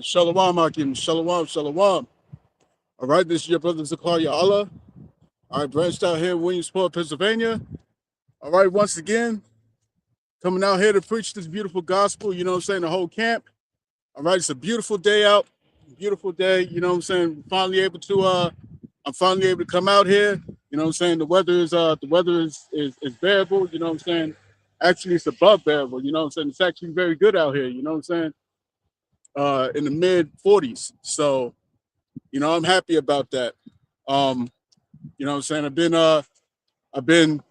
Shalom, Akim. Shalom, shalom. All right, this is your brother Zakaria Allah. All right, branched out here in Williamsport, Pennsylvania. All right, once again, coming out here to preach this beautiful gospel, you know what I'm saying, the whole camp. All right, it's a beautiful day out, beautiful day, you know what I'm saying. I'm finally able to come out here. You know what I'm saying? The weather is bearable, you know what I'm saying? Actually, it's above bearable, you know what I'm saying? It's actually very good out here, you know what I'm saying? In the mid 40s. So, I'm happy about that. Um, you know what I'm saying? I've been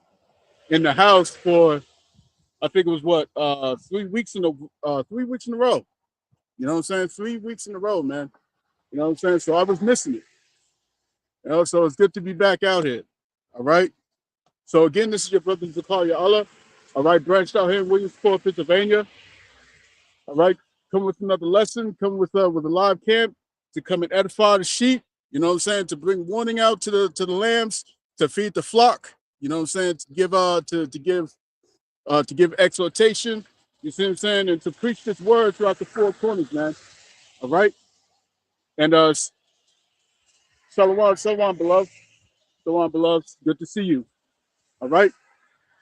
in the house for I think it was what 3 weeks in a 3 weeks in a row. You know what I'm saying? 3 weeks in a row, man. You know what I'm saying? So I was missing it. So it's good to be back out here. All right. So again, this is your brother Zakaria Allah. All right, branched out here in Williamsport, Pennsylvania. All right, come with another lesson. Come with a live camp to come and edify the sheep. You know what I'm saying? To bring warning out to the lambs, to feed the flock. You know what I'm saying? To give exhortation. You see what I'm saying? And to preach this word throughout the four corners, man. All right. And shalom, beloved. Shalom, beloved. Good to see you. All right.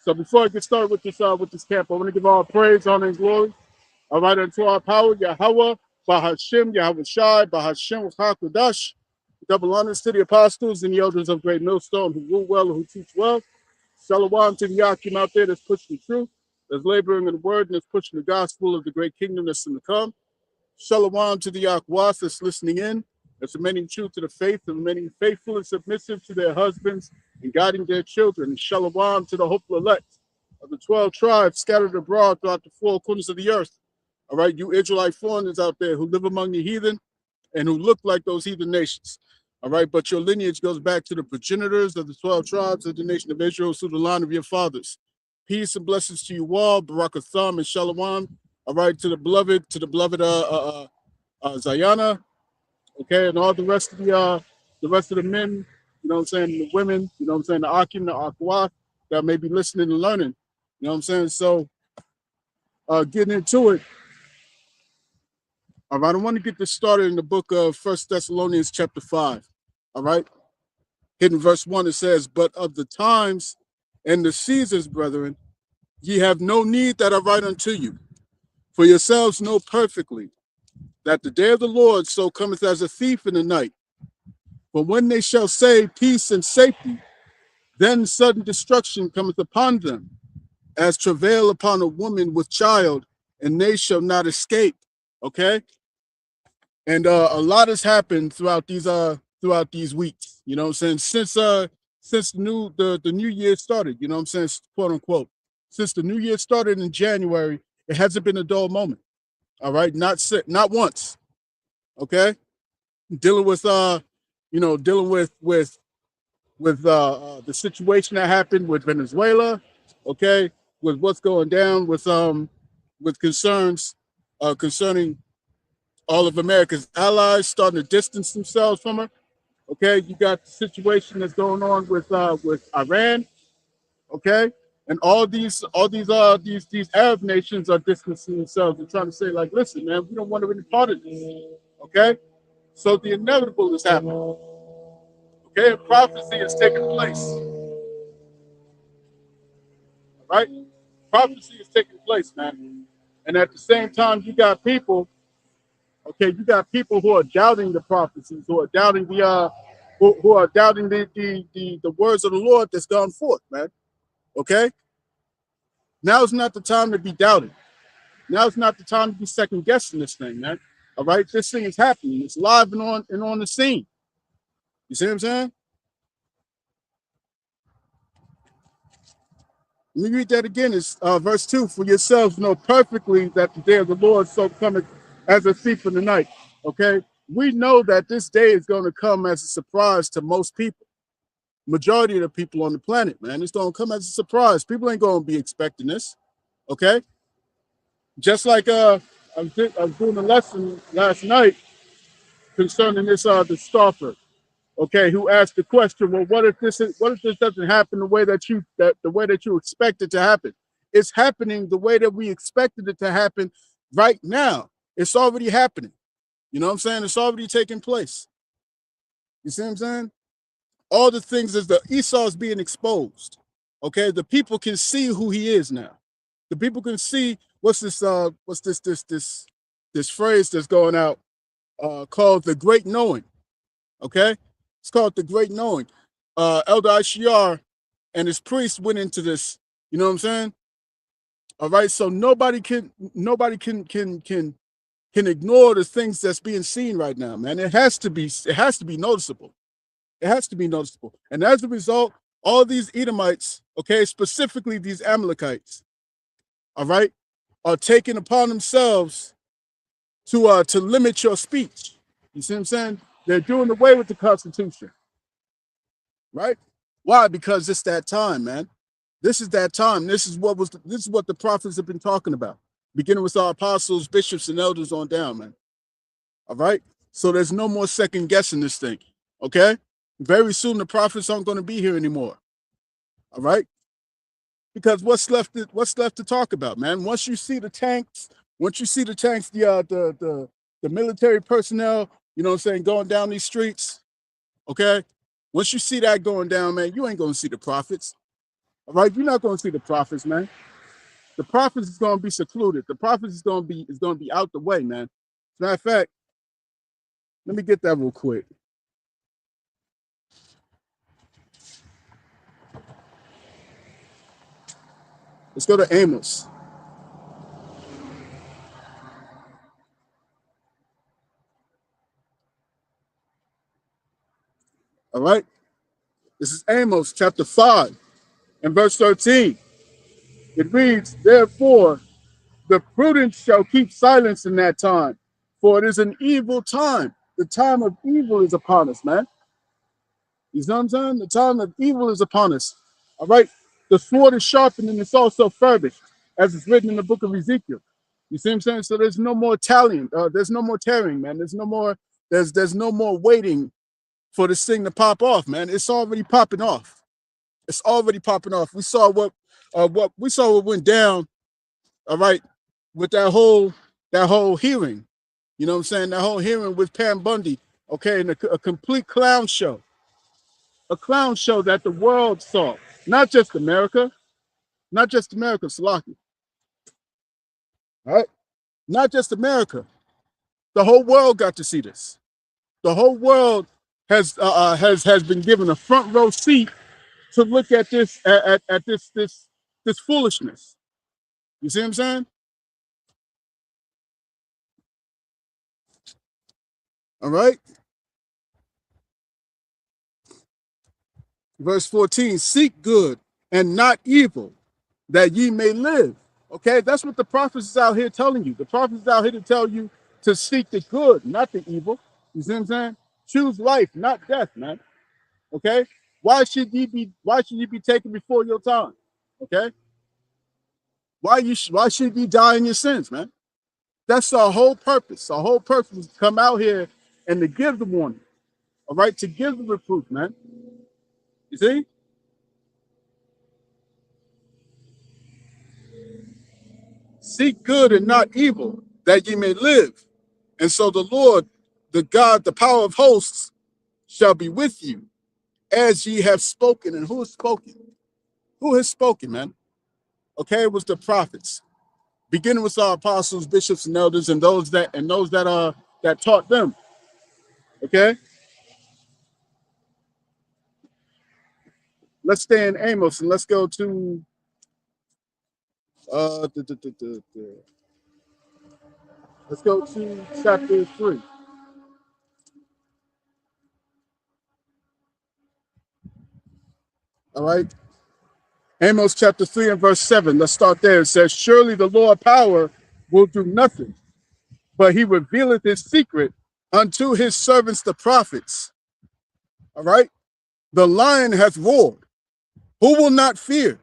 So before I get started with this camp, I want to give all praise, honor, and glory. All right, unto our power, Yahweh, Bahashim, Yahweh Shai, Bahashim, Hakudash. Double honors to the apostles and the elders of Great Millstone who rule well and who teach well. Shalom to the Yakim out there that's pushing the truth, that's laboring in the word, and that's pushing the gospel of the great kingdom that's in to come. Shalom to the Yakwas that's listening in, that's remaining true to the faith and remaining faithful and submissive to their husbands and guiding their children. And shalom to the hopeful elect of the 12 tribes scattered abroad throughout the four corners of the earth. All right, you Israelite foreigners out there who live among the heathen and who look like those heathen nations. All right, but your lineage goes back to the progenitors of the 12 tribes of the nation of Israel through the line of your fathers. Peace and blessings to you all, Barakatham and Shalom. All right, to the beloved Zayana, okay, and all the rest of the men, you know what I'm saying, the women, you know what I'm saying, the Akim, the Akwa, that may be listening and learning. You know what I'm saying? So getting into it. All right, I want to get this started in the book of First Thessalonians chapter 5. All right. Hitting verse 1, it says, "But of the times and the seasons, brethren, ye have no need that I write unto you. For yourselves know perfectly that the day of the Lord so cometh as a thief in the night. For when they shall say peace and safety, then sudden destruction cometh upon them, as travail upon a woman with child, and they shall not escape." Okay. And a lot has happened throughout these weeks, you know what I'm saying? Since the new year started, you know what I'm saying, quote unquote. Since the new year started in January, it hasn't been a dull moment. All right, not once. Okay, dealing with the situation that happened with Venezuela. Okay, with what's going down with concerns concerning all of America's allies starting to distance themselves from her. Okay, you got the situation that's going on with Iran. Okay, and all these Arab nations are distancing themselves and trying to say like, listen, man, we don't want to be part of this. Okay, so the inevitable is happening. Okay, and prophecy is taking place. All right, prophecy is taking place, man. And at the same time, you got people. Okay, you got people who are doubting the prophecies, who are doubting who are doubting the words of the Lord that's gone forth, man. Okay, now is not the time to be doubting. Now is not the time to be second guessing this thing, man. All right, this thing is happening. It's live and on the scene. You see what I'm saying? Let me read that again. It's verse 2. "For yourselves know perfectly that the day of the Lord so cometh as a thief in the night." Okay, we know that this day is going to come as a surprise to most people. Majority of the people on the planet, man. It's going to come as a surprise. People ain't going to be expecting this. Okay, just like I was doing a lesson last night concerning the scoffer. Okay, who asked the question, well, what if this doesn't happen the way that you expect it to happen? It's happening the way that we expected it to happen right now. It's already happening. You know what I'm saying? It's already taking place. You see what I'm saying? All the things is the Esau is being exposed. Okay, the people can see who he is now. The people can see what's this phrase that's going out called the great knowing. Okay, it's called the great knowing. Elder Ishiar and his priest went into this. You know what I'm saying? All right, so nobody can ignore the things that's being seen right now, man. It has to be noticeable. It has to be noticeable. And as a result, all these Edomites, okay, specifically these Amalekites, all right, are taking upon themselves to limit your speech. You see what I'm saying? They're doing away with the Constitution, right? Why? Because it's that time, man. This is that time. This is what the prophets have been talking about, beginning with our apostles, bishops, and elders on down, man. All right. So there's no more second guessing this thing. Okay. Very soon the prophets aren't going to be here anymore. All right. Because what's left to talk about, man? Once you see the tanks, the military personnel, you know what I'm saying, going down these streets, okay? Once you see that going down, man, you ain't gonna see the prophets. All right, you're not gonna see the prophets, man. The prophets is gonna be secluded. The prophets is gonna be out the way, man. As a matter of fact, let me get that real quick. Let's go to Amos. All right. This is Amos chapter 5 and verse 13. It reads, therefore, the prudent shall keep silence in that time, for it is an evil time. The time of evil is upon us, man. You know what I'm saying? The time of evil is upon us. All right. The sword is sharpened and it's also furbished, as it's written in the book of Ezekiel. You see what I'm saying? So there's no more tallying. There's no more tearing, man. There's no more waiting for this thing to pop off, man. It's already popping off. It's already popping off. We saw what went down, all right, with that whole hearing. You know what I'm saying? That whole hearing with Pam Bundy, okay, and a complete clown show. A clown show that the world saw. Not just America, Salaki. All right? Not just America. The whole world got to see this. The whole world has been given a front row seat to look at this foolishness. You see what I'm saying? All right. Verse 14, seek good and not evil, that ye may live. Okay, that's what the prophets is out here telling you. The prophets is out here to tell you to seek the good, not the evil. You see what I'm saying? Choose life, not death, man. Okay? Why should you be taken before your time? Okay? Why should you die in your sins, man? That's our whole purpose. Our whole purpose is to come out here and to give the warning. All right, to give the reproof, man. You see? Seek good and not evil, that ye may live. And so the Lord, the God, the power of hosts, shall be with you, as ye have spoken. And who has spoken? Who has spoken, man? Okay, it was the prophets, beginning with our apostles, bishops, and elders, and those that taught them. Okay, let's stay in Amos and let's go to uh, the, the, the, the, the- let's go to chapter 3. All right, Amos chapter 3 and verse 7. Let's start there. It says, surely the Lord power will do nothing, but he revealeth his secret unto his servants the prophets. All right. The lion hath roared. Who will not fear?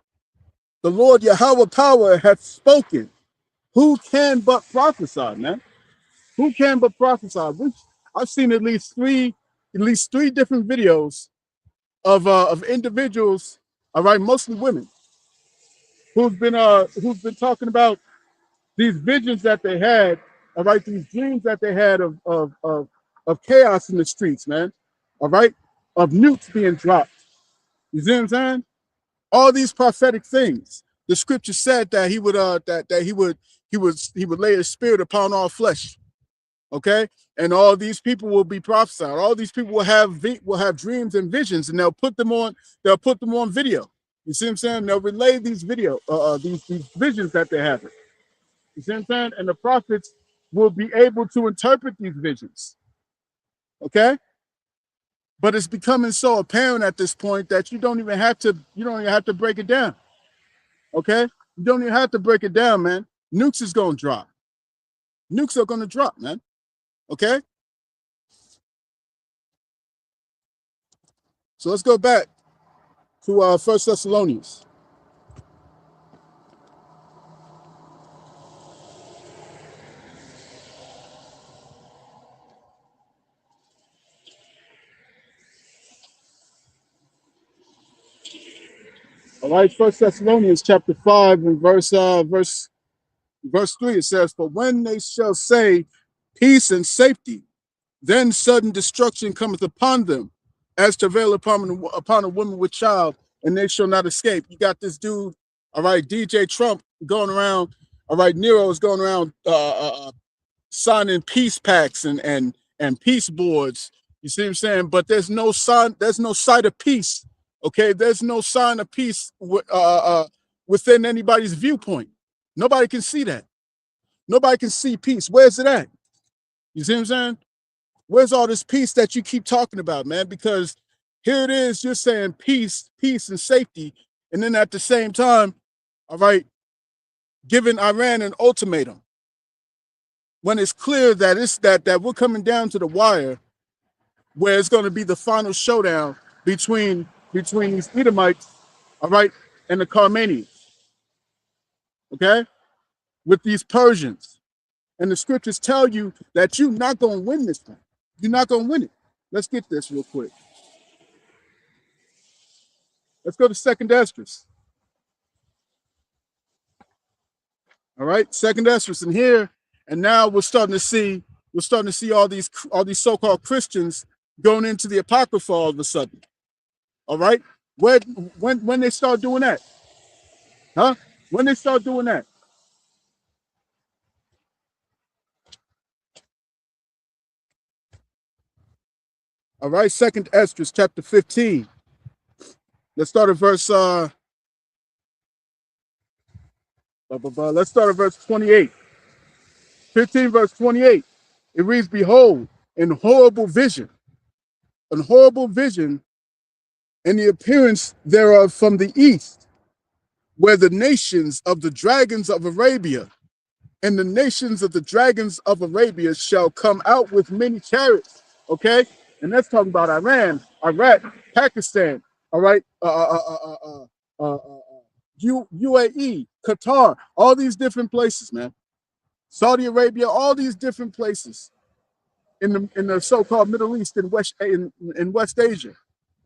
The Lord Yahweh power hath spoken. Who can but prophesy, man? Who can but prophesy? I've seen at least three different videos of individuals, all right, mostly women, who've been talking about these visions that they had, all right, these dreams that they had of chaos in the streets, man, all right, of nukes being dropped. You see what I'm saying? All these prophetic things. The scripture said that he would lay his spirit upon all flesh. Okay, and all these people will be prophesied. All these people will have dreams and visions, and they'll put them on video. You see what I'm saying? They'll relay these these visions that they're having. You see what I'm saying? And the prophets will be able to interpret these visions. Okay, but it's becoming so apparent at this point that you don't even have to break it down. Okay, you don't even have to break it down, man. Nukes is gonna drop. Nukes are gonna drop, man. Okay, so let's go back to 1 Thessalonians. All right, 1 Thessalonians chapter 5 and verse 3, it says, "For when they shall say peace and safety, then sudden destruction cometh upon them, as travail upon a woman with child, and they shall not escape." You got this dude, all right, DJ Trump going around, all right, Nero is going around signing peace pacts and peace boards. You see what I'm saying? But there's no sight of peace. Okay, there's no sign of peace within anybody's viewpoint. Nobody can see that. Nobody can see peace. Where's it at? You see what I'm saying? Where's all this peace that you keep talking about, man? Because here it is, you're saying peace, and safety, and then at the same time, all right, giving Iran an ultimatum. When it's clear that that we're coming down to the wire, where it's going to be the final showdown between these Edomites, all right, and the Carmanians, okay, with these Persians. And the scriptures tell you that you're not going to win this thing. You're not going to win it. Let's get this real quick. Let's go to 2nd Esdras. All right, 2nd Esdras, and here, and now we're starting to see all these so-called Christians going into the Apocrypha all of a sudden. All right, when they start doing that, huh? When they start doing that? All right, 2nd Esdras chapter 15. Let's start at verse let's start at verse 28. 15 verse 28. It reads, "Behold, an horrible vision, and the appearance thereof from the east, where the nations of the dragons of Arabia and the nations of the dragons of Arabia shall come out with many chariots." Okay, and that's talking about Iran, Iraq, Pakistan. All right, UAE, Qatar, all these different places, man. Saudi Arabia, all these different places in the so-called Middle East and in West Asia.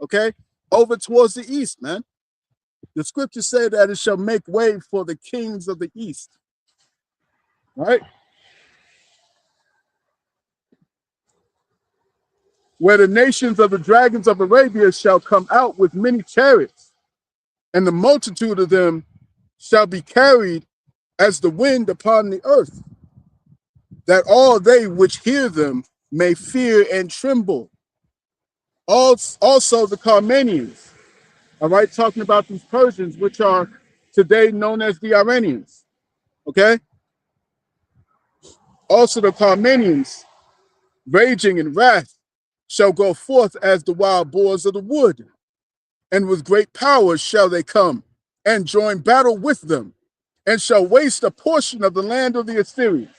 Okay, over towards the east, man. The scriptures say that it shall make way for the kings of the east. Right? Where the nations of the dragons of Arabia shall come out with many chariots, and the multitude of them shall be carried as the wind upon the earth, that all they which hear them may fear and tremble. Also the Carmanians, all right, talking about these Persians, which are today known as the Iranians, okay? Also the Carmanians, raging in wrath, shall go forth as the wild boars of the wood, and with great power shall they come and join battle with them, and shall waste a portion of the land of the Assyrians.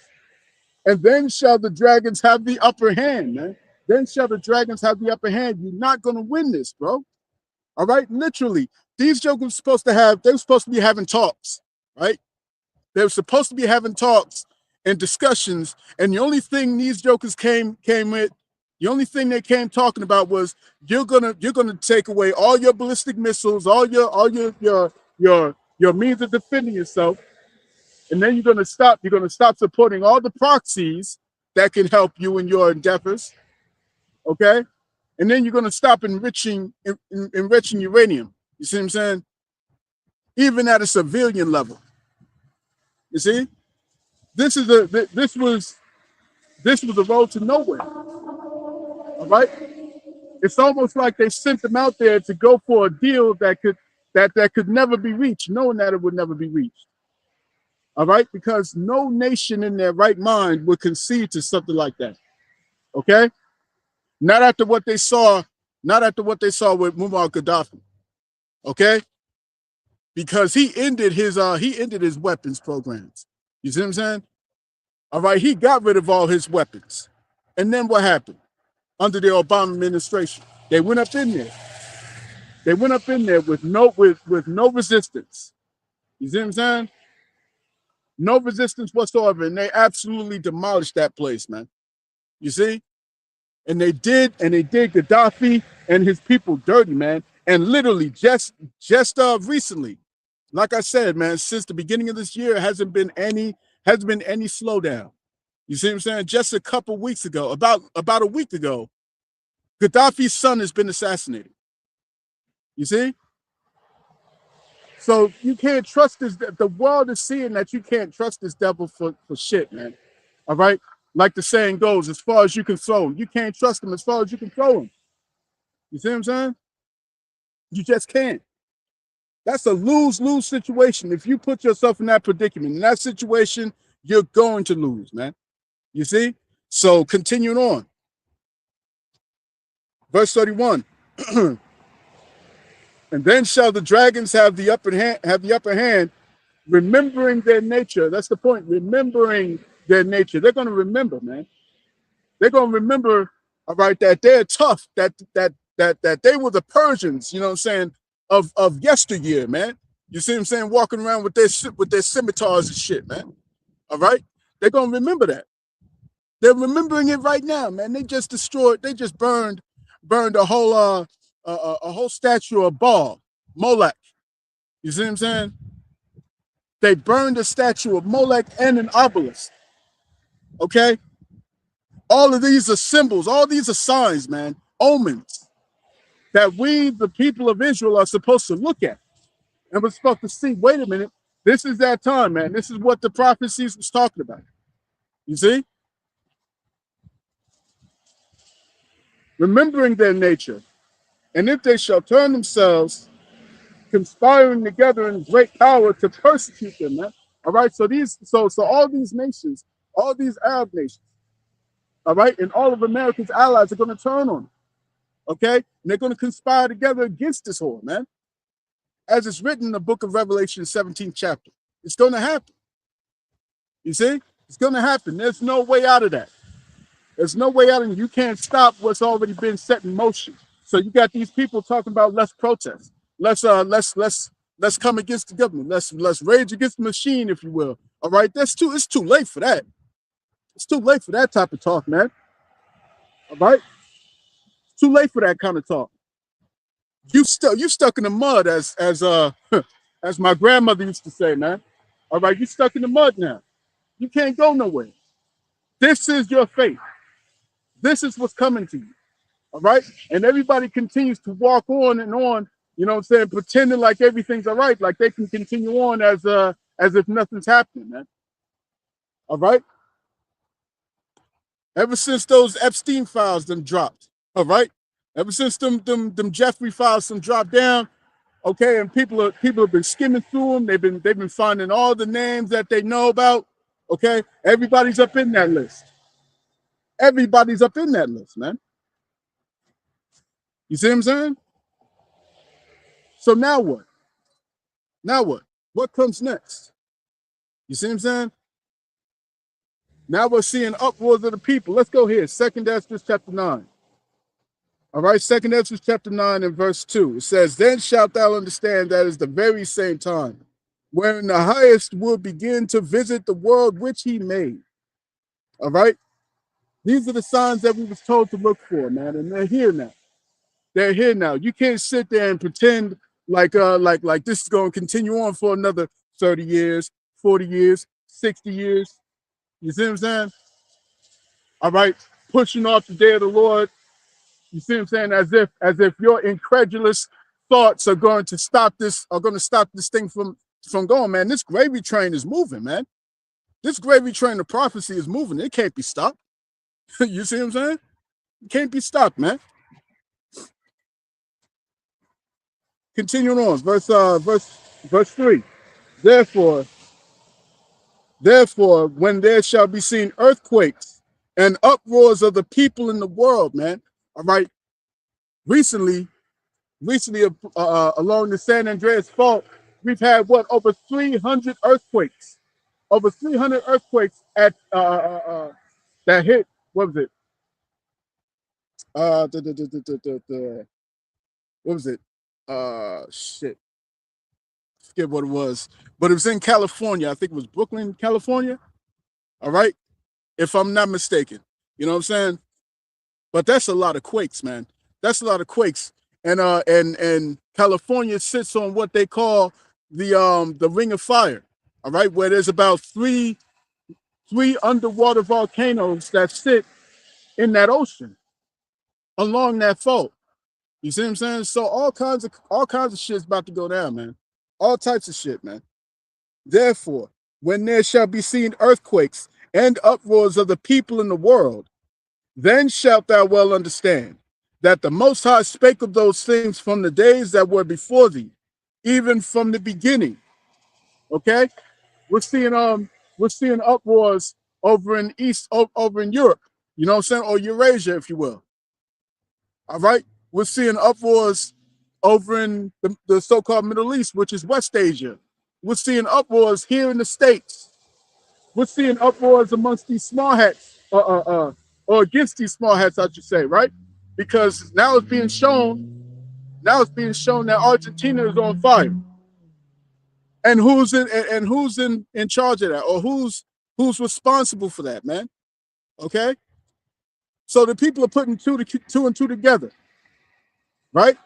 And then shall the dragons have the upper hand, man. Then shall the dragons have the upper hand. You're not going to win this, bro. All right, literally, these jokers they were supposed to be having talks, right? They were supposed to be having talks and discussions, and the only thing these jokers came with, the only thing they came talking about was you're gonna take away all your ballistic missiles, all your means of defending yourself, And then you're gonna stop supporting all the proxies that can help you in your endeavors. Okay. And then you're gonna stop enriching uranium. You see what I'm saying? Even at a civilian level. You see? This is a this was a road to nowhere. All right. It's almost like they sent them out there to go for a deal that could never be reached, knowing that it would never be reached. All right, because no nation in their right mind would concede to something like that. Okay, not after what they saw, not after what they saw with Muammar Gaddafi. Okay, because he ended his weapons programs. You see what I'm saying? All right, he got rid of all his weapons, and then what happened under the Obama administration? They went up in there. They went up in there with no resistance. You see what I'm saying? No resistance whatsoever, and they absolutely demolished that place, man. You see? And they did Gaddafi and his people dirty, man. And literally just recently, like I said, man, since the beginning of this year, hasn't been any slowdown. You see what I'm saying? Just a couple weeks ago, about a week ago, Gaddafi's son has been assassinated. You see? So you can't trust this. The world is seeing that you can't trust this devil for shit, man. All right? Like the saying goes, as far as you can throw him. You can't trust him as far as you can throw him. You see what I'm saying? You just can't. That's a lose-lose situation. If you put yourself in that predicament, in that situation, you're going to lose, man. You see? So continuing on. Verse 31. And then shall the dragons have the upper hand, remembering their nature. That's the point. Remembering their nature. They're going to remember, man. They're going to remember, all right, that they're tough, that they were the Persians, you know what I'm saying, of yesteryear, man. You see what I'm saying? Walking around with their scimitars and shit, man. All right? They're going to remember that. They're remembering it right now, man. They just burned a whole statue of Baal, Molech. You see what I'm saying? They burned a statue of Molech and an obelisk. Okay? All of these are symbols. All these are signs, man. Omens that we, the people of Israel, are supposed to look at. And we're supposed to see, wait a minute, this is that time, man. This is what the prophecies was talking about. You see? Remembering their nature. And if they shall turn themselves, conspiring together in great power to persecute them, man. All right. So all these nations, all these Arab nations, all right, and all of America's allies are going to turn on them. Okay, and they're going to conspire together against this whore, man. As it's written in the book of Revelation, 17th chapter. It's going to happen. You see? It's going to happen. There's no way out of that. There's no way out of it. You can't stop what's already been set in motion. So you got these people talking about let's protest. Let's come against the government. Let's rage against the machine, if you will. All right, it's too late for that. It's too late for that type of talk, man. All right? It's too late for that kind of talk. You stuck in the mud, as as my grandmother used to say, man. All right, you stuck in the mud now. You can't go nowhere. This is your fate. This is what's coming to you. All right? And everybody continues to walk on and on, you know what I'm saying, pretending like everything's all right, like they can continue on as if nothing's happening, man. All right? Ever since those Epstein files them dropped, all right? Ever since them Jeffrey files them dropped down, okay, and people have been skimming through them. They've been finding all the names that they know about. Okay, everybody's up in that list. Everybody's up in that list, man. You see what I'm saying? So now what? Now what? What comes next? You see what I'm saying? Now we're seeing uproars of the people. Let's go here. 2nd Esdras chapter 9. All right, 2nd Esdras chapter 9 and verse 2. It says, then shalt thou understand that is the very same time wherein the highest will begin to visit the world which he made. All right? These are the signs that we was told to look for, man, and they're here now. They're here now. You can't sit there and pretend like this is going to continue on for another 30 years, 40 years. 60 years. You see what I'm saying? All right, pushing off the day of the Lord. You see what I'm saying? As if your incredulous thoughts are going to stop this, are going to stop this thing from going, man. This gravy train is moving, man. This gravy train of prophecy is moving. It can't be stopped. You see what I'm saying? It can't be stopped, man. Continuing on, verse 3. Therefore, when there shall be seen earthquakes and uproars of the people in the world, man. All right. Recently, along the San Andreas Fault, we've had what, over 300 earthquakes. Over 300 earthquakes that hit. What was it? What was it? Shit. Forget what it was, but it was in California. I think it was Brooklyn, California. All right, if I'm not mistaken. You know what I'm saying? But that's a lot of quakes, man. That's a lot of quakes. And California sits on what they call the Ring of Fire. All right, where there's about three underwater volcanoes that sit in that ocean along that fault. You see what I'm saying? So all kinds of shit's about to go down, man. All types of shit, man. Therefore, when there shall be seen earthquakes and uproars of the people in the world, then shalt thou well understand that the Most High spake of those things from the days that were before thee, even from the beginning. Okay, we're seeing uproars over in over in Europe. You know what I'm saying, or Eurasia, if you will. All right, we're seeing uproars over in the so-called Middle East, which is West Asia. We're seeing uproars here in the States. We're seeing uproars amongst these small hats, or against these small hats, I should say, right? Because now it's being shown that Argentina is on fire, and who's in charge of that, or who's responsible for that, man? Okay, so the people are putting two and two together, right?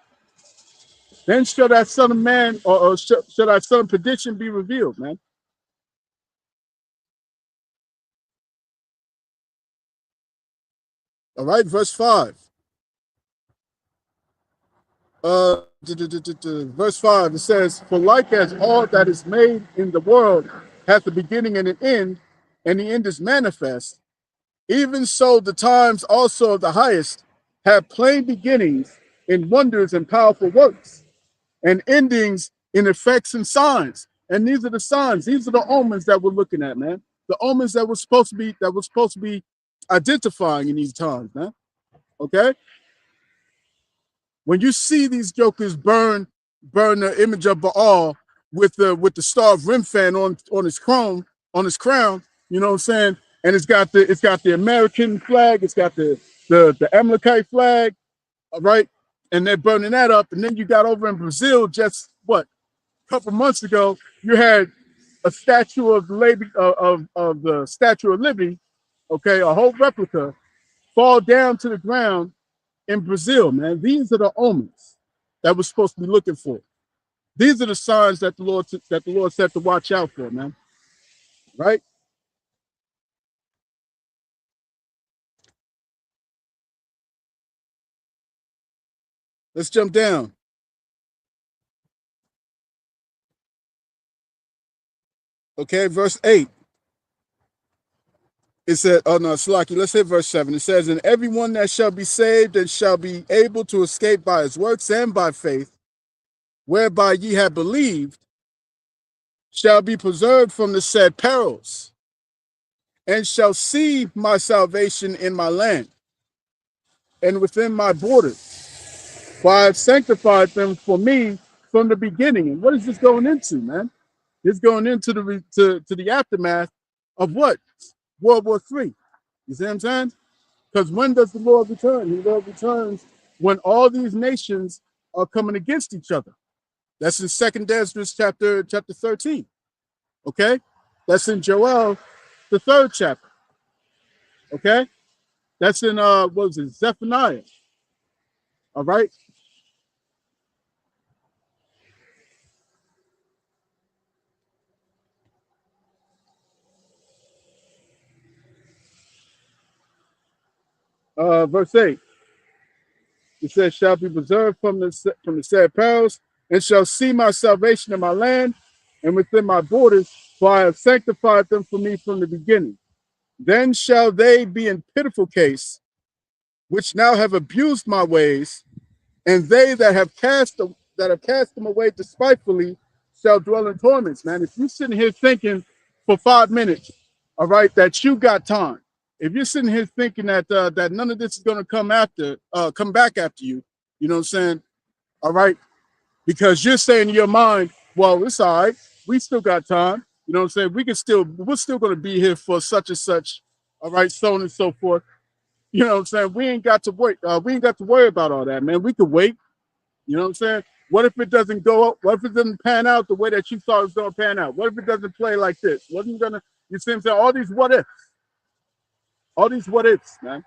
Then shall that son of man, or shall that son of perdition be revealed, man? All right, verse 5. Verse 5, it says, for like as all that is made in the world hath a beginning and an end, and the end is manifest, even so the times also of the highest have plain beginnings in wonders and powerful works, and endings in effects and signs. And these are the signs, these are the omens that we're looking at, man. The omens that we're supposed to be identifying in these times, man. Okay? When you see these jokers burn the image of Baal with the star of Remphan on his crown, you know what I'm saying? And it's got the American flag, it's got the Amalekite flag, all right, and they're burning that up. And then you got over in Brazil, just what, a couple months ago, you had a statue of the Statue of Liberty, okay, a whole replica, fall down to the ground in Brazil, man. These are the omens that we're supposed to be looking for. These are the signs that the Lord said to watch out for, man. Right? Let's jump down. Okay, verse 8. It said, oh no, Slaki, let's hit verse 7. It says, and everyone that shall be saved and shall be able to escape by his works and by faith, whereby ye have believed, shall be preserved from the said perils, and shall see my salvation in my land and within my borders. For I have sanctified them for me from the beginning. And what is this going into, man? It's going into the aftermath of what? World War III. You see what I'm saying? Because when does the Lord return? The Lord returns when all these nations are coming against each other. That's in 2nd Ezra chapter 13. Okay? That's in Joel, the 3rd chapter. Okay? That's in what was it, Zephaniah. All right? Verse 8. It says, shall be preserved from the said perils, and shall see my salvation in my land and within my borders, for I have sanctified them for me from the beginning. Then shall they be in pitiful case, which now have abused my ways, and they that have cast them away despitefully shall dwell in torments. Man, if you're sitting here thinking for 5 minutes, all right, that you got time. If you're sitting here thinking that none of this is gonna come back after you, you know what I'm saying? All right, because you're saying in your mind, well, it's all right, we still got time. You know what I'm saying? We're still gonna be here for such and such, all right, so on and so forth. You know what I'm saying? We ain't got to wait. We ain't got to worry about all that, man. We could wait. You know what I'm saying? What if it doesn't go up? What if it doesn't pan out the way that you thought it was going to pan out? What if it doesn't play like this? Wasn't gonna, you see what I'm saying? All these what ifs, man.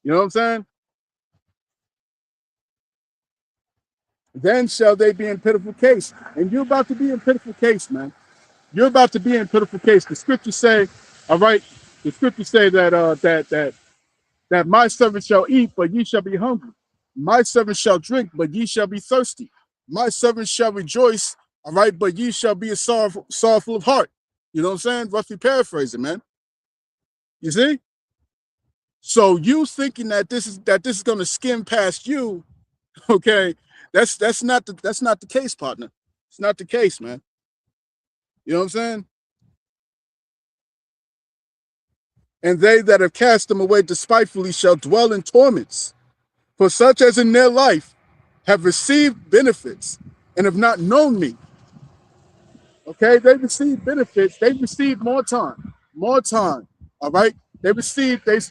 You know what I'm saying? Then shall they be in pitiful case. And you're about to be in pitiful case, man. You're about to be in pitiful case. The scriptures say, all right, the scriptures say that my servant shall eat, but ye shall be hungry. My servant shall drink, but ye shall be thirsty. My servant shall rejoice, all right, but ye shall be a sorrowful of heart. You know what I'm saying? Roughly paraphrasing, man. You see? So you thinking that this is gonna skim past you, okay? That's not the case, partner. It's not the case, man. You know what I'm saying? And they that have cast them away despitefully shall dwell in torments. For such as in their life have received benefits and have not known me. Okay, they received benefits. They received more time, more time. All right, they received this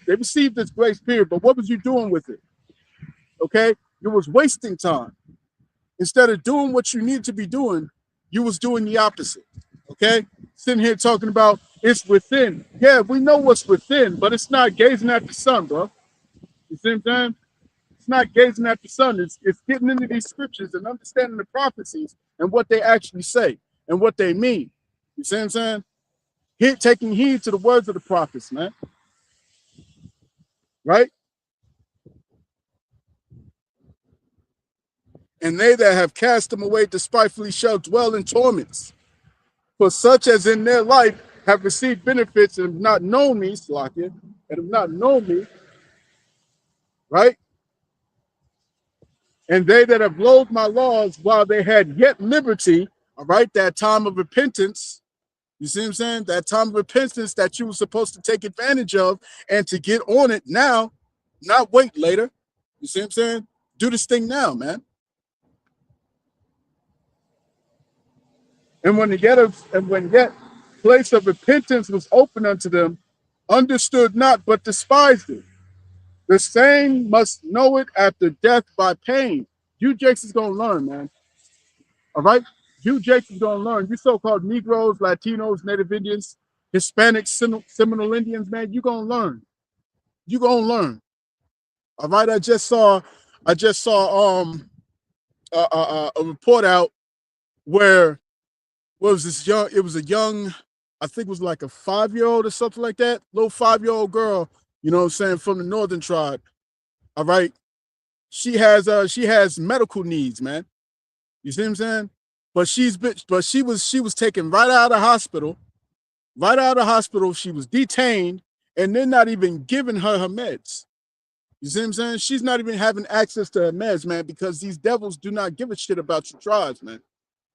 grace period. But what was you doing with it? Okay, you was wasting time. Instead of doing what you need to be doing, you was doing the opposite. Okay, sitting here talking about it's within. Yeah, we know what's within, but it's not gazing at the sun, bro. You see what I'm saying? It's not gazing at the sun. It's getting into these scriptures and understanding the prophecies and what they actually say and what they mean. You see what I'm saying? Taking heed to the words of the prophets, man. Right? And they that have cast them away despitefully shall dwell in torments. For such as in their life have received benefits and have not known me, Slakia, and have not known me, right? And they that have loathed my laws while they had yet liberty, all right, that time of repentance. You see what I'm saying? That time of repentance that you were supposed to take advantage of and to get on it now, not wait later. You see what I'm saying? Do this thing now, man. And when yet place of repentance was open unto them, understood not, but despised it. The same must know it after death by pain. You Jakes is gonna learn, man. All right? You Jakes is gonna learn. You so-called Negroes, Latinos, Native Indians, Hispanics, Seminole Indians, man, you gonna learn. You gonna learn. All right. I just saw a report out where what was this young? It was a young, I think it was like a 5-year-old or something like that. Little 5-year-old girl, you know what I'm saying, from the northern tribe. All right. She has medical needs, man. You see what I'm saying? But she was taken right out of the hospital. Right out of the hospital, she was detained, and they're not even giving her meds. You see what I'm saying? She's not even having access to her meds, man, because these devils do not give a shit about your tribes, man.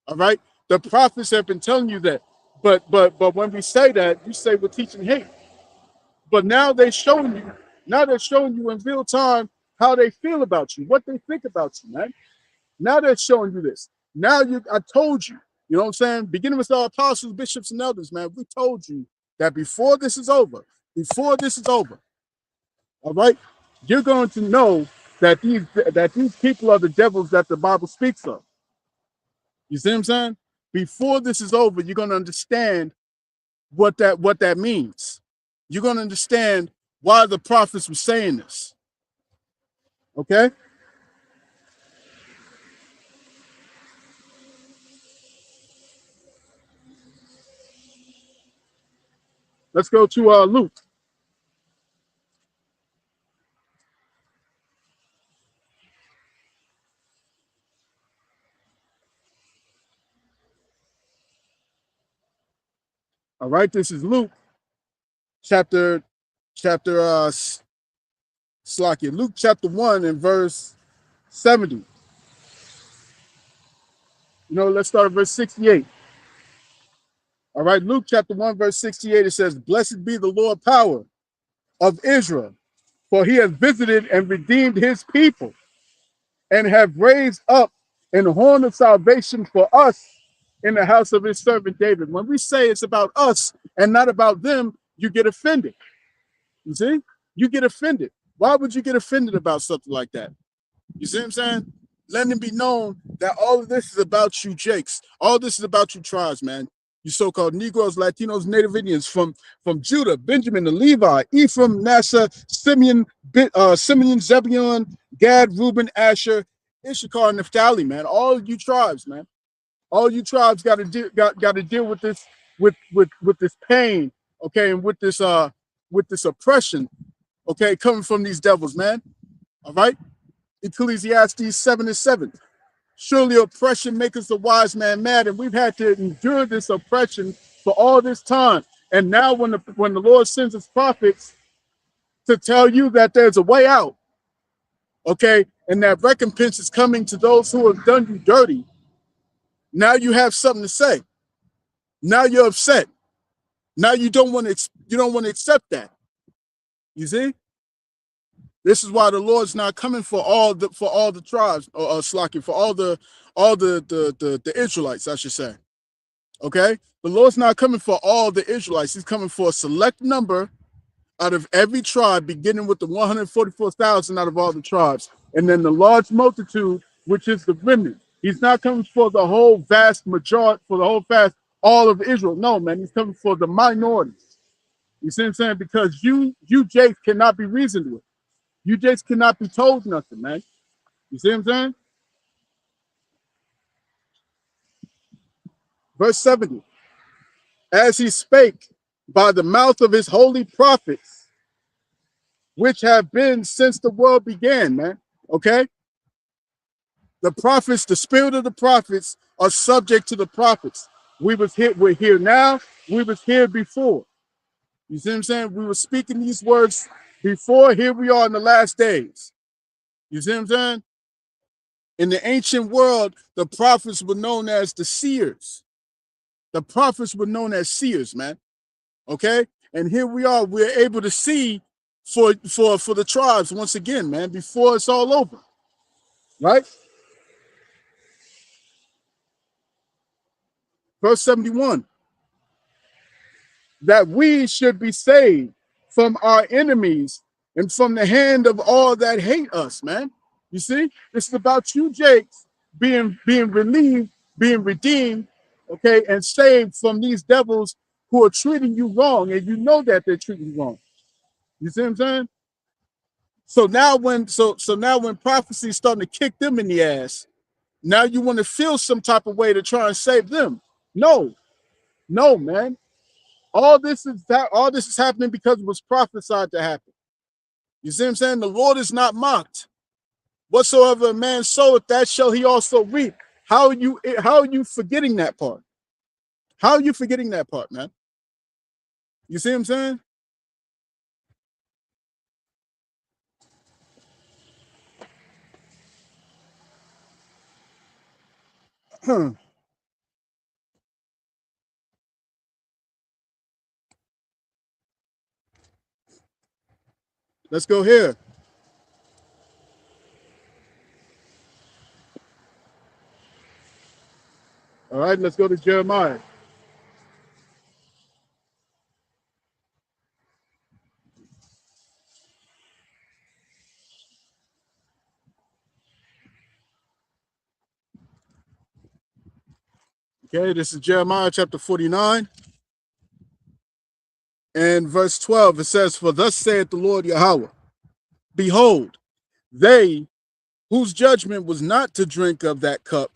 All right? The prophets have been telling you that. But when we say that, you say we're teaching hate. But now they're showing you in real time how they feel about you, what they think about you, man. Now they're showing you this. I told you, you know what I'm saying? Beginning with our apostles, bishops, and elders, man, we told you that before this is over, all right, you're going to know that these people are the devils that the Bible speaks of. You see what I'm saying? Before this is over, you're going to understand what that means. You're going to understand why the prophets were saying this. Okay? Let's go to Luke. All right, this is Luke chapter Slakia, Luke chapter 1 and verse 70. Let's start at verse 68. All right, Luke chapter 1, verse 68, it says, "Blessed be the Lord power of Israel, for he has visited and redeemed his people, and have raised up an horn of salvation for us in the house of his servant David." When we say it's about us and not about them, you get offended. You see? You get offended. Why would you get offended about something like that? You see what I'm saying? Letting it be known that all of this is about you, Jakes. All this is about you tribes, man. You so-called Negroes, Latinos, Native Indians from Judah, Benjamin, the Levi, Ephraim, Manasseh, Simeon, Zebulun, Gad, Reuben, Asher, Issachar, and Naphtali, man. All you tribes, man. All you tribes got to deal with this with this pain, okay, and with this oppression, okay, coming from these devils, man. All right. Ecclesiastes 7:7. "Surely oppression maketh the wise man mad," and we've had to endure this oppression for all this time. And now, when the Lord sends his prophets to tell you that there's a way out, okay, and that recompense is coming to those who have done you dirty, now you have something to say. Now you're upset. Now you don't want to accept that. You see? This is why the Lord's not coming for all the tribes, or slacking for all the Israelites, I should say. Okay, the Lord's not coming for all the Israelites. He's coming for a select number out of every tribe, beginning with the 144,000 out of all the tribes, and then the large multitude, which is the remnant. He's not coming for the whole vast majority, all of Israel. No, man, he's coming for the minorities. You see what I'm saying? Because you Jakes cannot be reasoned with. You just cannot be told nothing, man. You see what I'm saying? Verse 70. "As he spake by the mouth of his holy prophets, which have been since the world began," man. Okay? The prophets, the spirit of the prophets are subject to the prophets. We're here now. We was here before. You see what I'm saying? We were speaking these words before. Here we are in the last days. You see what I'm saying? In the ancient world, the prophets were known as the seers. The prophets were known as seers, man. Okay? And here we are. We're able to see for the tribes once again, man, before it's all over. Right? Verse 71. "That we should be saved from our enemies and from the hand of all that hate us," man. You see? This is about you, Jakes, being relieved, being redeemed, okay, and saved from these devils who are treating you wrong, and you know that they're treating you wrong. You see what I'm saying? So now when prophecy is starting to kick them in the ass, now you want to feel some type of way to try and save them. No, man. All this is happening because it was prophesied to happen. You see what I'm saying? The Lord is not mocked. Whatsoever a man soweth, that shall he also reap. How are you forgetting that part? How are you forgetting that part, man? You see what I'm saying? Let's go here. All right, let's go to Jeremiah. Okay, this is Jeremiah chapter 49 and verse 12. It says, "For thus saith the Lord Yahweh, behold, they whose judgment was not to drink of that cup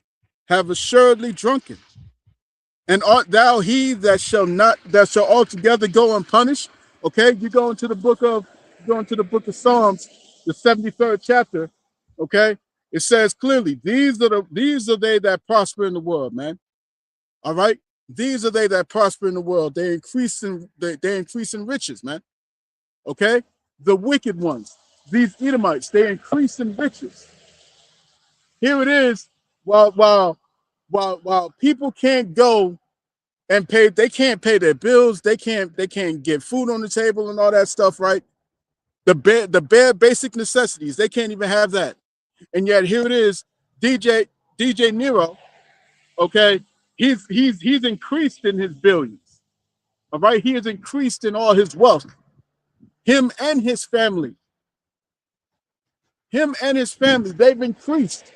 have assuredly drunken. And art thou he that shall altogether go unpunished?" Okay, you go into the book of Psalms, the 73rd chapter. Okay, it says clearly, these are they that prosper in the world, man. All right, These are they that prosper in the world. They increase in riches, man. Okay? The wicked ones, these Edomites, they increase in riches. Here it is, while people can't go and pay, they can't pay their bills, they can't get food on the table and all that stuff, right? The bare basic necessities, they can't even have that. And yet here it is, DJ Nero, okay, he's increased in his billions. All right, he has increased in all his wealth. Him and his family, they've increased.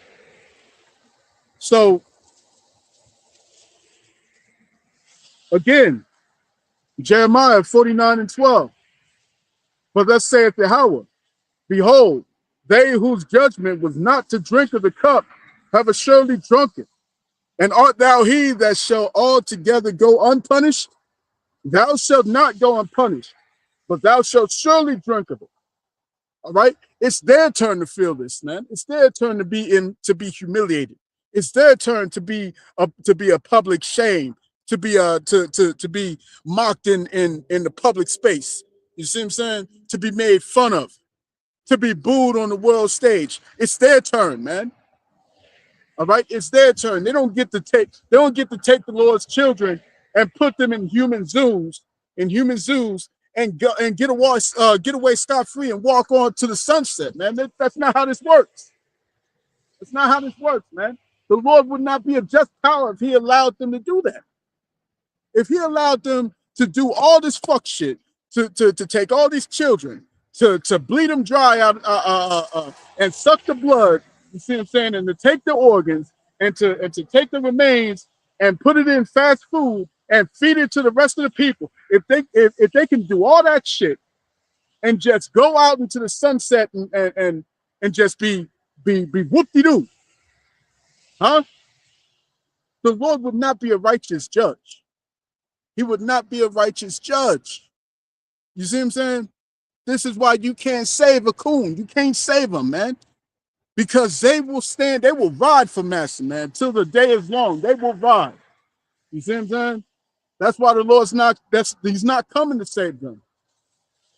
So again, Jeremiah 49:12. But thus saith Yahweh, behold, they whose judgment was not to drink of the cup have assuredly drunken. And art thou he that shall altogether go unpunished? Thou shalt not go unpunished, but thou shalt surely drink of it. All right? It's their turn to feel this, man. It's their turn to be humiliated. It's their turn to be a public shame, to be mocked in the public space. You see what I'm saying? To be made fun of, to be booed on the world stage. It's their turn, man. All right, it's their turn. They don't get to take the Lord's children and put them in human zoos, and go and get away scot-free and walk on to the sunset, man. That's not how this works. That's not how this works, man. The Lord would not be a just power if he allowed them to do that. If he allowed them to do all this fuck shit, to take all these children, to bleed them dry out and suck the blood, you see what I'm saying, and to take the organs and to take the remains and put it in fast food and feed it to the rest of the people. If they can do all that shit and just go out into the sunset and just be whoop-de-doo, huh? The Lord would not be a righteous judge. He would not be a righteous judge. You see what I'm saying? This is why you can't save a coon. You can't save them, man. Because they will ride for Master, man, till the day is long. They will ride. You see what I'm saying? That's why the Lord's he's not coming to save them.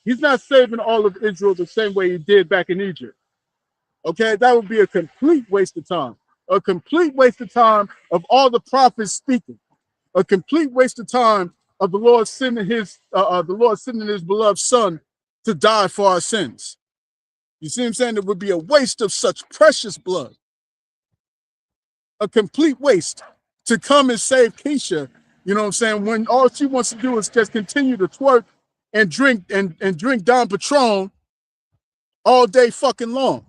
He's not saving all of Israel the same way he did back in Egypt. Okay, that would be a complete waste of time. A complete waste of time of all the prophets speaking. A complete waste of time of the Lord sending his beloved Son to die for our sins. You see what I'm saying? It would be a waste of such precious blood. A complete waste to come and save Keisha, you know what I'm saying, when all she wants to do is just continue to twerk and drink Don Patron all day fucking long.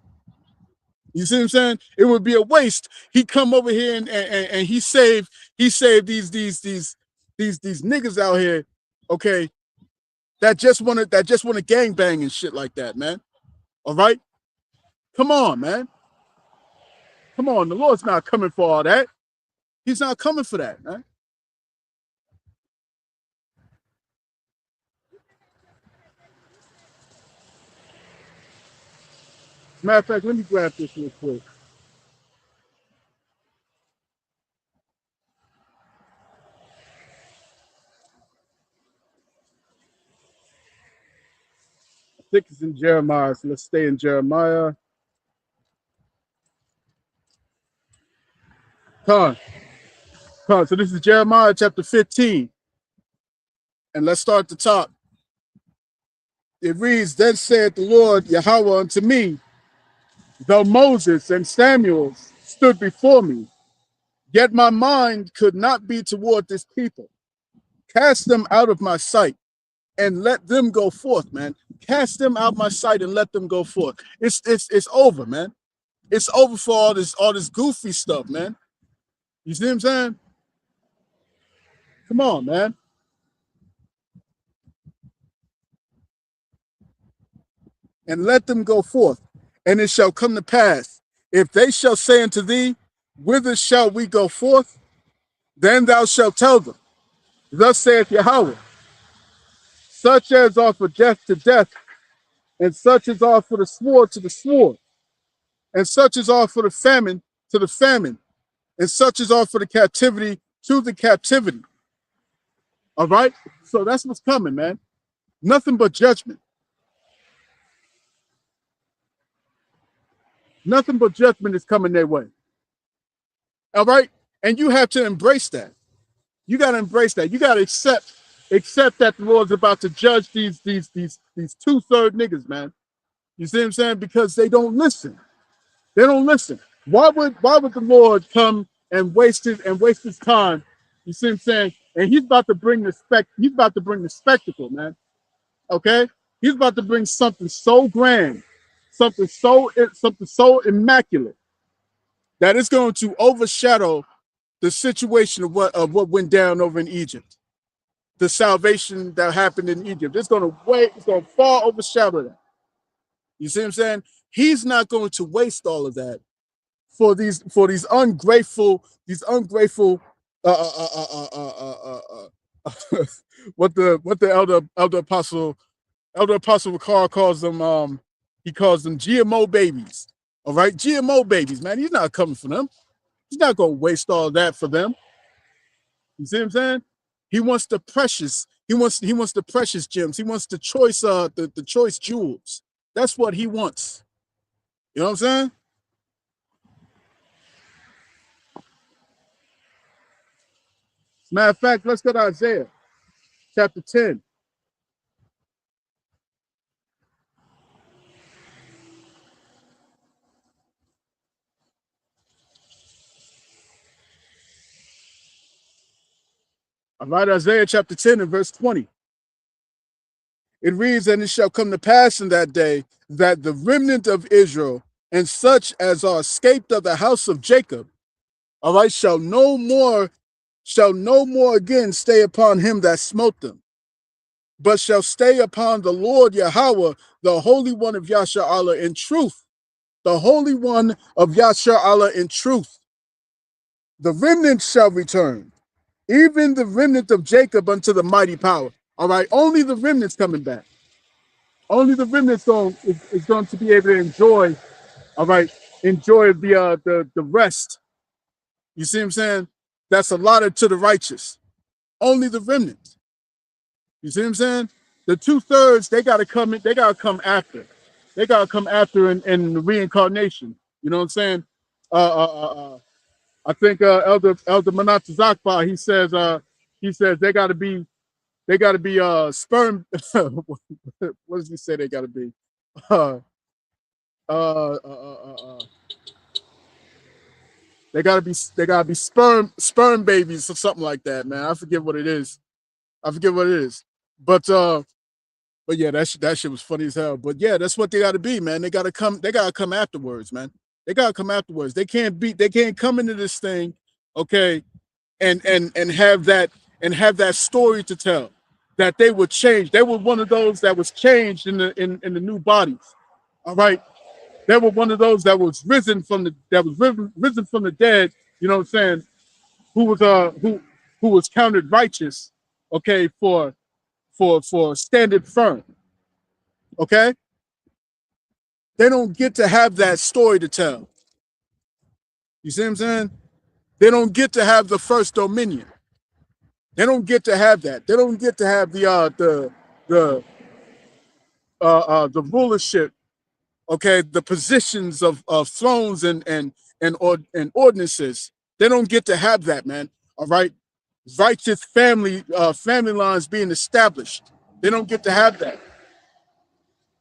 You see what I'm saying? It would be a waste. He come over here and he saved these niggas out here, okay, that just want to gangbang and shit like that, man. All right? Come on, man. Come on, the Lord's not coming for all that. He's not coming for that, man. Matter of fact, let me grab this real quick. I think it's in Jeremiah, so let's stay in Jeremiah. Come on. So this is Jeremiah chapter 15. And let's start at the top. It reads, then said the Lord Yahweh unto me, though Moses and Samuel stood before me, yet my mind could not be toward this people. Cast them out of my sight and let them go forth, man. Cast them out my sight and let them go forth. It's over, man. It's over for all this goofy stuff, man. You see what I'm saying? Come on, man. And let them go forth. And it shall come to pass, if they shall say unto thee, whither shall we go forth? Then thou shalt tell them, thus saith Yahweh, such as are for death to death, and such as are for the sword to the sword, and such as are for the famine to the famine, and such as are for the captivity to the captivity. All right? So that's what's coming, man. Nothing but judgment. Nothing but judgment is coming their way. All right? And you have to embrace that. You got to embrace that. You got to accept that the Lord's about to judge these two-third niggas, man. You see what I'm saying? Because they don't listen. They don't listen. Why would the Lord come and waste his time? You see what I'm saying? And he's about to bring the spectacle, man. Okay? He's about to bring something so grand, something so immaculate that it's going to overshadow the situation of what went down over in Egypt. The salvation that happened in Egypt. It's going to far overshadow that. You see what I'm saying? He's not going to waste all of that for these ungrateful what the elder apostle Carl calls them, he calls them GMO babies. All right, GMO babies, man. He's not coming for them. He's not going to waste all that for them. You see what I'm saying? He wants the precious. He wants the precious gems. He wants the choice the choice jewels. That's what he wants. You know what I'm saying? As a matter of fact, let's go to Isaiah chapter 10. All right, Isaiah chapter 10 and verse 20. It reads, and it shall come to pass in that day that the remnant of Israel and such as are escaped of the house of Jacob, all right, shall no more again stay upon him that smote them, but shall stay upon the Lord Yahweh, the Holy One of Yasha Allah in truth. The Holy One of Yasha Allah in truth. The remnant shall return, even the remnant of Jacob unto the mighty power. All right, only the remnant's coming back. Only the remnant's is going to be able to enjoy, all right, enjoy the rest. You see what I'm saying? That's allotted to the righteous. Only the remnant. You see what I'm saying? The 2/3, they gotta come after. They gotta come after in the reincarnation. You know what I'm saying? I think Elder Manat Zakpa, he says they gotta be sperm. What does he say they gotta be? They gotta be sperm babies or something like that, man. I forget what it is. But yeah, that shit was funny as hell. But yeah, that's what they gotta be, man. They gotta come afterwards, man. They gotta come afterwards. They can't come into this thing, okay, and have that story to tell that they would change. They were one of those that was changed in the new bodies. All right. They were one of those that was risen from the dead, you know what I'm saying, who was counted righteous, okay, for standing firm. Okay? They don't get to have that story to tell. You see what I'm saying? They don't get to have the first dominion. They don't get to have that. They don't get to have the rulership, okay, the positions of thrones and ordinances. They don't get to have that, man. All right, righteous family lines being established. They don't get to have that.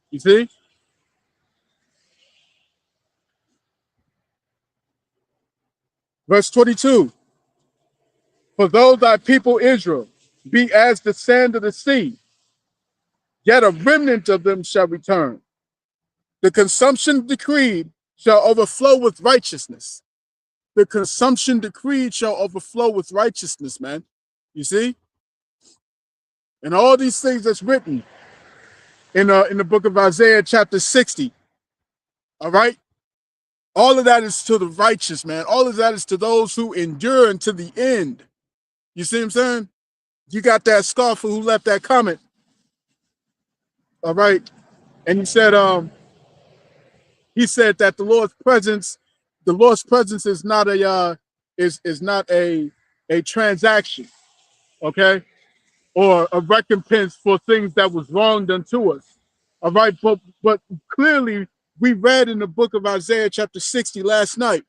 You see? Verse 22. For though thy people Israel be as the sand of the sea, yet a remnant of them shall return. The consumption decreed shall overflow with righteousness. The consumption decreed shall overflow with righteousness, man. You see? And all these things that's written in the book of Isaiah chapter 60, all right? All of that is to the righteous, man. All of that is to those who endure unto the end. You see what I'm saying? You got that scoffer who left that comment. All right. And he said that the Lord's presence is not a transaction. Okay? or a recompense for things that was wronged unto us. All right, but clearly we read in the book of Isaiah chapter 60 last night,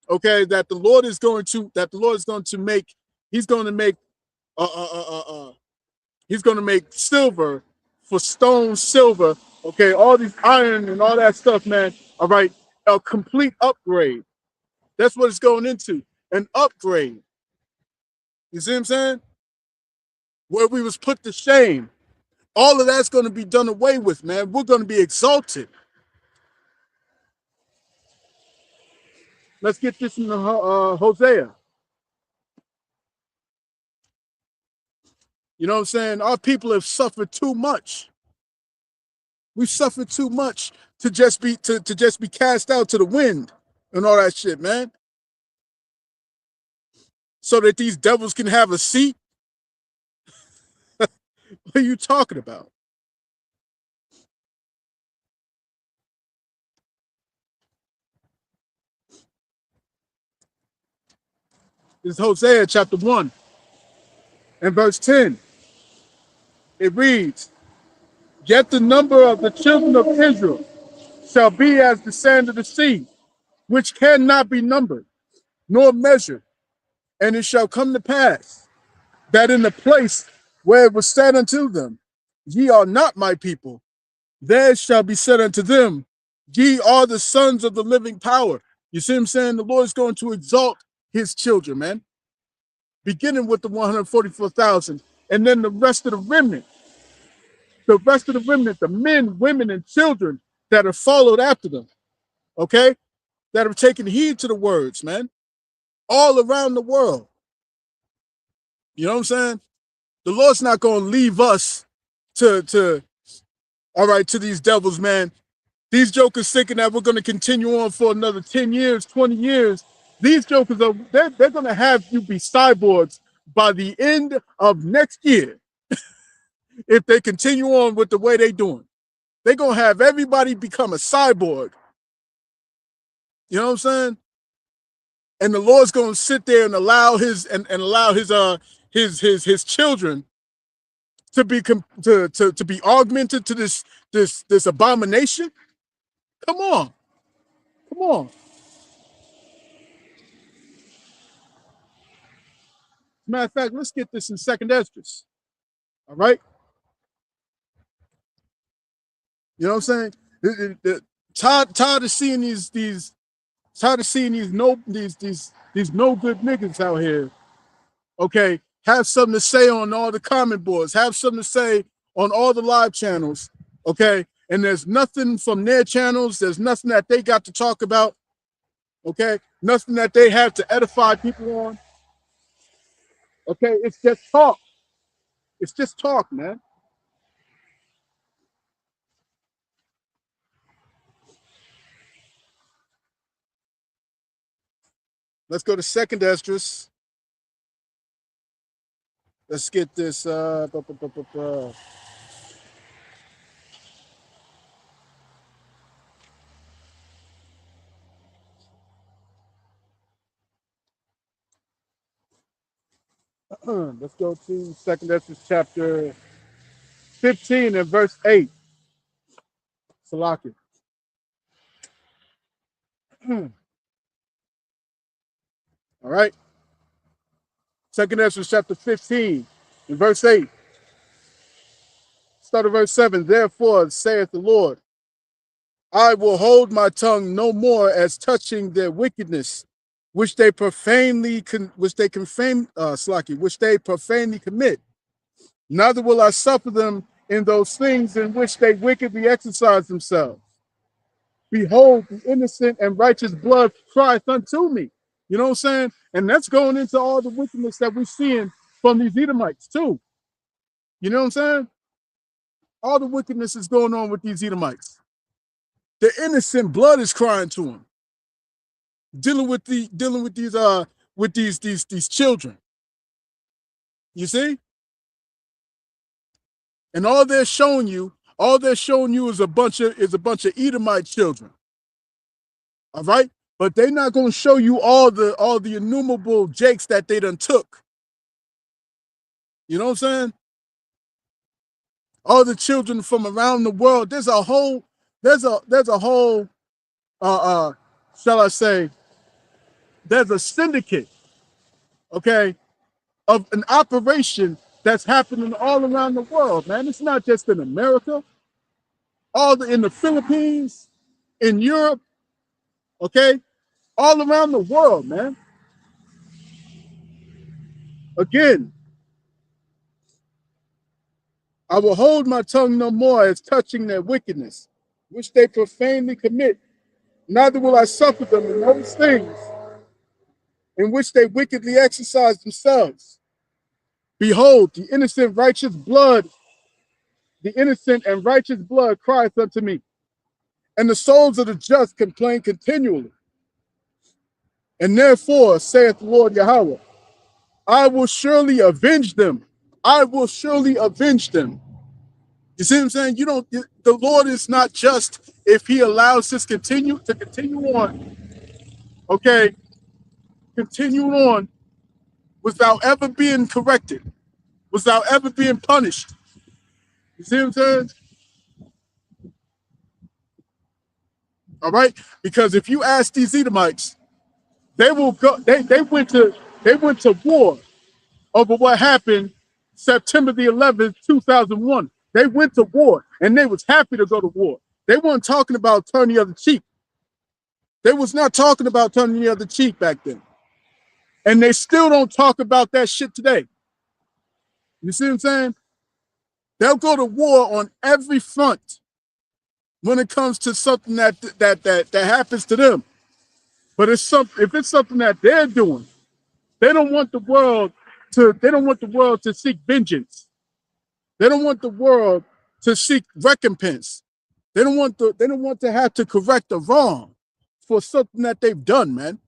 okay, that the Lord is going to make, he's going to make uh, uh, uh, uh, uh, he's going to make silver for stone silver, okay, all these iron and all that stuff, man. All right, a complete upgrade. That's what it's going into, an upgrade. You see what I'm saying? Where we was put to shame. All of that's going to be done away with, man. We're going to be exalted. Let's get this in the Hosea. You know what I'm saying? Our people have suffered too much. We've suffered too much to just be cast out to the wind and all that shit, man. So that these devils can have a seat. What are you talking about? This is Hosea chapter 1 and verse 10. It reads, "Yet the number of the children of Israel shall be as the sand of the sea, which cannot be numbered, nor measured. And it shall come to pass that in the place where it was said unto them, Ye are not my people, there shall be said unto them, Ye are the sons of the living power." You see what I'm saying? The Lord is going to exalt his children, man. Beginning with the 144,000, and then the rest of the remnant. The rest of the remnant, the men, women, and children that have followed after them, okay? That have taken heed to the words, man. All around the world. You know what I'm saying? The Lord's not going to leave us to these devils, man. These jokers thinking that we're going to continue on for another 10 years, 20 years. These jokers they're going to have you be cyborgs by the end of next year if they continue on with the way they're doing. They're going to have everybody become a cyborg. You know what I'm saying? And the Lord's going to sit there and allow his children to be augmented to this abomination. Come on. Matter of fact, let's get this in Second Esdras. All right. You know what I'm saying? Tired of seeing these no good niggas out here. Okay, have something to say on all the comment boards. Have something to say on all the live channels. Okay, and there's nothing from their channels. There's nothing that they got to talk about. Okay, nothing that they have to edify people on. Okay, it's just talk. It's just talk, man. Let's go to Second Esdras. Let's get this. Let's go to Second Esdras chapter 15 and verse 8. Salaki. All right. Second Esdras chapter 15 and verse 8. Start of verse 7. "Therefore saith the Lord, I will hold my tongue no more as touching their wickedness, which they profanely commit. Neither will I suffer them in those things in which they wickedly exercise themselves. Behold, the innocent and righteous blood crieth unto me." You know what I'm saying? And that's going into all the wickedness that we're seeing from these Edomites too. You know what I'm saying? All the wickedness is going on with these Edomites. The innocent blood is crying to them. Dealing with these children. You see? And all they're showing you is a bunch of Edomite children. All right? But they're not going to show you all the innumerable jakes that they done took. You know what I'm saying? all the children from around the world. There's a whole shall I say, there's a syndicate, okay, of an operation that's happening all around the world, man. It's not just in America, in the Philippines, in Europe, okay, all around the world, man. Again, I will hold my tongue no more as touching their wickedness, which they profanely commit. Neither will I suffer them in those things in which they wickedly exercise themselves. Behold, the innocent and righteous blood crieth unto me, and the souls of the just complain continually. And therefore, saith the Lord Yahweh, I will surely avenge them. I will surely avenge them. You see what I'm saying? The Lord is not just if he allows this to continue on, okay, continue on without ever being corrected, without ever being punished. You see what I'm saying? All right? Because if you ask these Edomites, they will go, they went to war over what happened September the 11th, 2001. They went to war and they was happy to go to war. They weren't talking about turning the other cheek. They was not talking about turning the other cheek back then. And they still don't talk about that shit today. You see what I'm saying? They'll go to war on every front when it comes to something that happens to them. But if it's something that they're doing, they don't want the world to seek vengeance. They don't want the world to seek recompense. They don't want to have to correct the wrong for something that they've done, man.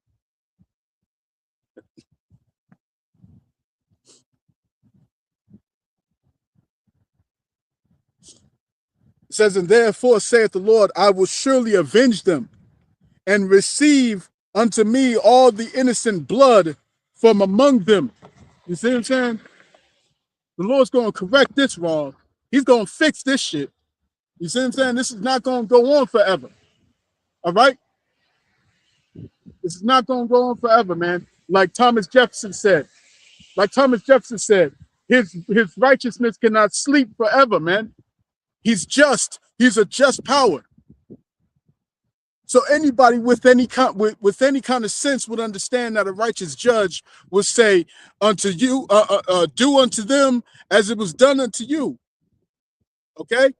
It says, and therefore saith the Lord, I will surely avenge them and receive unto me all the innocent blood from among them. You see what I'm saying? The Lord's going to correct this wrong. He's going to fix this shit. You see what I'm saying? This is not going to go on forever. All right? This is not going to go on forever, man. Like Thomas Jefferson said, his righteousness cannot sleep forever, man. He's just. He's a just power. So anybody with any kind of sense would understand that a righteous judge would say, "Unto you, do unto them as it was done unto you." Okay,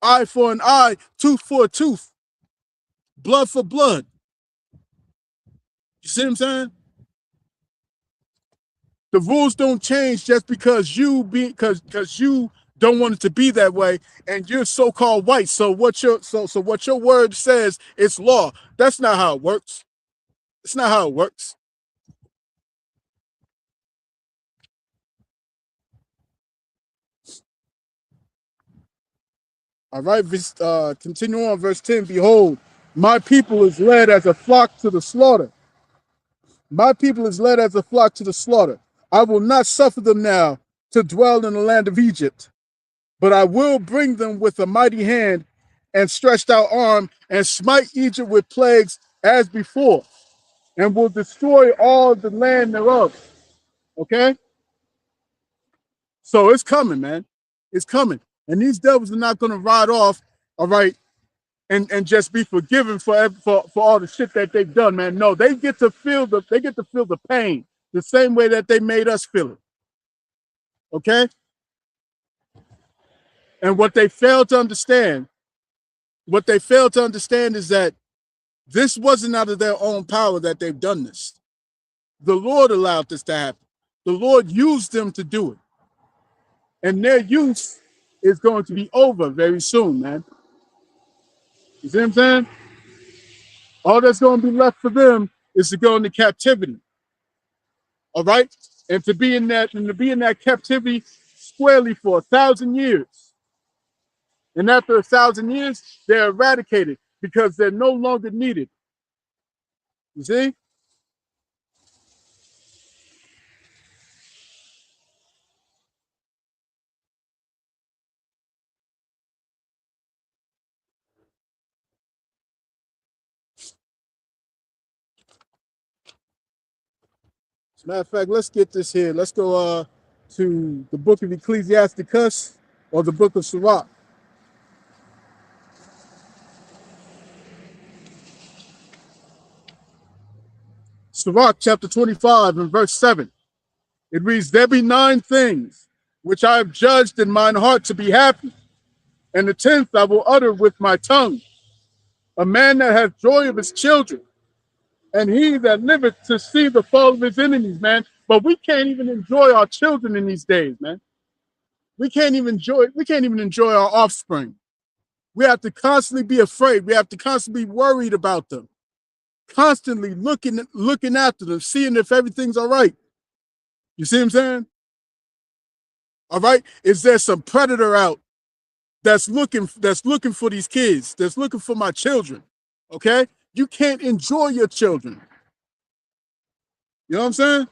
eye for an eye, tooth for a tooth, blood for blood. You see what I'm saying? The rules don't change just because you don't want it to be that way, and you're so-called white. So what your word says, it's law. That's not how it works. It's not how it works. All right, continue on, verse 10. Behold, my people is led as a flock to the slaughter. My people is led as a flock to the slaughter. I will not suffer them now to dwell in the land of Egypt, but I will bring them with a mighty hand and stretched out arm and smite Egypt with plagues as before, and will destroy all the land thereof. Okay? So it's coming, man. It's coming. And these devils are not going to ride off, all right, and just be forgiven for all the shit that they've done, man. No, they get to feel the pain the same way that they made us feel it. Okay? And what they fail to understand is that this wasn't out of their own power that they've done this. The Lord allowed this to happen. The Lord used them to do it. And their use is going to be over very soon, man. You see what I'm saying? All that's going to be left for them is to go into captivity. All right? And to be in that captivity squarely for 1,000 years. And after 1,000 years, they're eradicated because they're no longer needed. You see? As a matter of fact, let's get this here. Let's go to the book of Ecclesiasticus or the book of Sirach. Sirach chapter 25 and verse 7. It reads, there be 9 things which I have judged in mine heart to be happy, and the 10th I will utter with my tongue. A man that has joy of his children, and he that liveth to see the fall of his enemies, man. But we can't even enjoy our children in these days, man. We can't even enjoy our offspring. We have to constantly be afraid. We have to constantly be worried about them. Constantly looking after them, seeing if everything's all right. You see what I'm saying? All right. Is there some predator out that's looking for these kids, that's looking for my children? Okay. You can't enjoy your children. You know what I'm saying?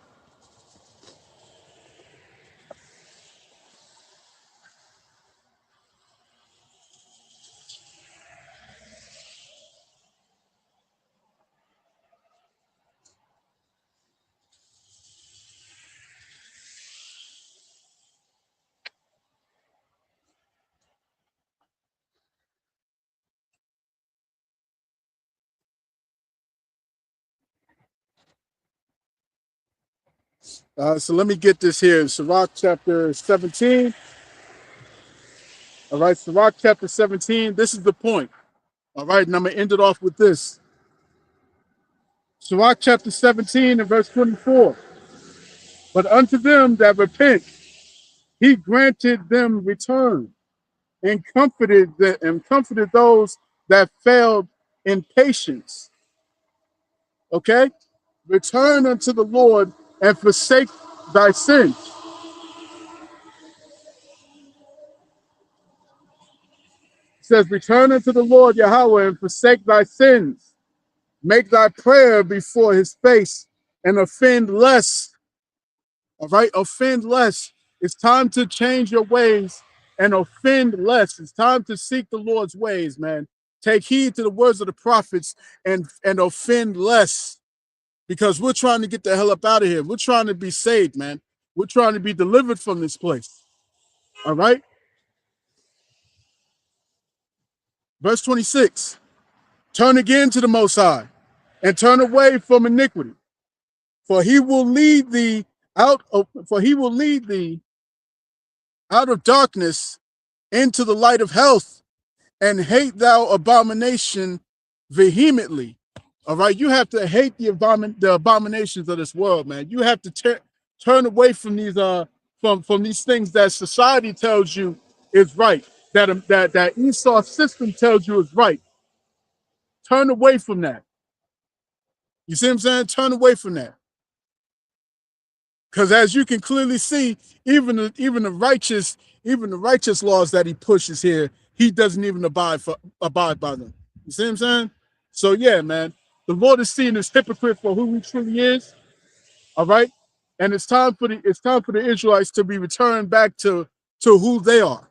So let me get this here. Sirach chapter 17. All right, Sirach chapter 17. This is the point. All right, and I'm going to end it off with this. Sirach chapter 17 and verse 24. But unto them that repent, he granted them return, and comforted those that failed in patience. Okay? Return unto the Lord and forsake thy sins. It says, return unto the Lord Yahweh and forsake thy sins. Make thy prayer before his face and offend less. All right? Offend less. It's time to change your ways and offend less. It's time to seek the Lord's ways, man. Take heed to the words of the prophets and offend less, because we're trying to get the hell up out of here. We're trying to be saved, man. We're trying to be delivered from this place. All right? Verse 26. Turn again to the Most High and turn away from iniquity, for he will lead thee out of darkness into the light of health, and hate thou abomination vehemently. All right, you have to hate the abominations of this world, man. You have to turn away from these from these things that society tells you is right, that Esau system tells you is right. Turn away from that. You see what I'm saying? Turn away from that. Because as you can clearly see, even the righteous laws that he pushes here, he doesn't even abide by them. You see what I'm saying? So yeah, man, the Lord is seeing this hypocrite for who he truly is. All right, and it's time for the Israelites to be returned back to who they are.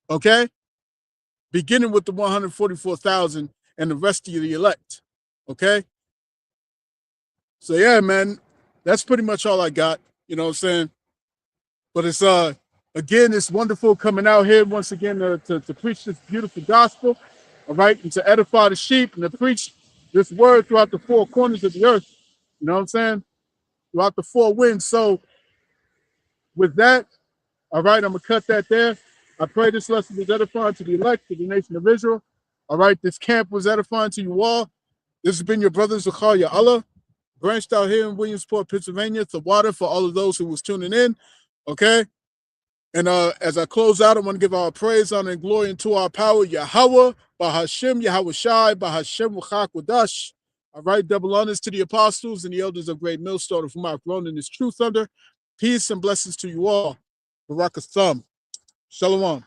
Okay, beginning with the 144,000 and the rest of the elect. Okay, so yeah, man, that's pretty much all I got. You know what I'm saying? But it's again, it's wonderful coming out here once again to preach this beautiful gospel, all right, and to edify the sheep and to preach this word throughout the 4 corners of the earth. You know what I'm saying? Throughout the 4 winds. So with that, all right, I'm gonna cut that there. I pray this lesson was edifying to the elect, to the nation of Israel. All right, this camp was edifying to you all. This has been your brother Zakaria Allah, branched out here in Williamsport, Pennsylvania, to water for all of those who was tuning in. Okay. And as I close out, I want to give our praise, honor, and glory into our power, Yahweh, Bahashem, Yahweh Shai, Bahashem, Wachak, Wadash. All right, double honors to the apostles and the elders of Great Millstone, of whom I've grown in this truth under. Peace and blessings to you all. Barakatham. Shalom.